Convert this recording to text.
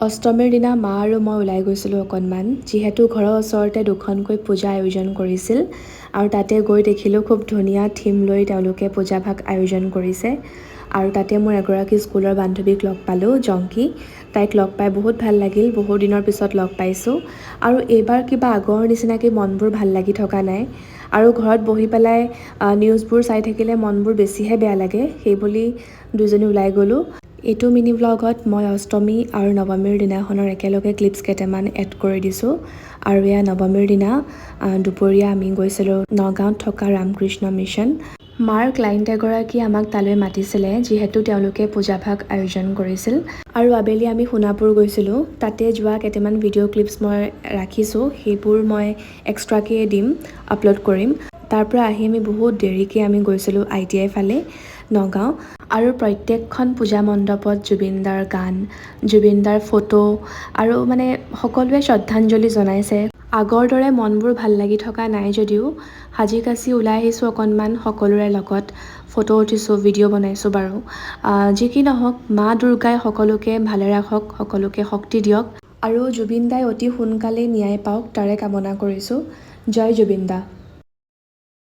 অষ্টমীৰ দিনা মা আৰু মই ওলাই গৈছিলোঁ অকণমান, যিহেতু ঘৰৰ ওচৰতে দুখনকৈ পূজা আয়োজন কৰিছিল আৰু তাতে গৈ দেখিলোঁ খুব ধুনীয়া থিম লৈ তেওঁলোকে পূজাভাগ আয়োজন কৰিছে আৰু তাতে মোৰ এগৰাকী স্কুলৰ বান্ধৱীক লগ পালোঁ, জংকী। তাইক লগ পাই বহুত ভাল লাগিল, বহুত দিনৰ পিছত লগ পাইছোঁ আৰু এইবাৰ কিবা আগৰ নিচিনাকৈ মনবোৰ ভাল লাগি থকা নাই আৰু ঘৰত বহি পেলাই নিউজবোৰ চাই থাকিলে মনবোৰ বেছিহে বেয়া লাগে, সেইবুলি দুজনী ওলাই গ'লোঁ। এইটো মিনি ব্লগত মই অষ্টমী আৰু নৱমীৰ দিনাখনৰ একেলগে ক্লিপছ কেইটামান এড কৰি দিছোঁ আৰু এয়া নৱমীৰ দিনা দুপৰীয়া আমি গৈছিলোঁ নগাঁৱত থকা ৰামকৃষ্ণ মিছন। মাৰ ক্লাইণ্ট এগৰাকী আমাক তালৈ মাতিছিলে, যিহেতু তেওঁলোকে পূজাভাগ আয়োজন কৰিছিল আৰু আবেলি আমি সোণাপুৰ গৈছিলোঁ। তাতে যোৱা কেইটামান ভিডিঅ' ক্লিপছ মই ৰাখিছোঁ, সেইবোৰ মই এক্সট্ৰাকৈ দিম, আপলোড কৰিম। তাৰ পৰা আহি আমি বহুত দেৰিকৈ আমি গৈছিলোঁ ITI ফালে নগাঁও আৰু প্ৰত্যেকখন পূজা মণ্ডপত জুবিনদাৰ গান, জুবিনদাৰ ফটো আৰু মানে সকলোৱে শ্ৰদ্ধাঞ্জলি জনাইছে। আগৰ দৰে মনবোৰ ভাল লাগি থকা নাই যদিও সাজি কাচি ওলাই আহিছোঁ অকণমান সকলোৰে লগত, ফটো উঠিছোঁ, ভিডিঅ' বনাইছোঁ বাৰু। যি কি নহওক, মা দুৰ্গাই সকলোকে ভালে ৰাখক, সকলোকে শক্তি দিয়ক আৰু জুবিন দাই অতি সোনকালেই ন্যায় পাওক তাৰে কামনা কৰিছোঁ। জয় জুবিন দা।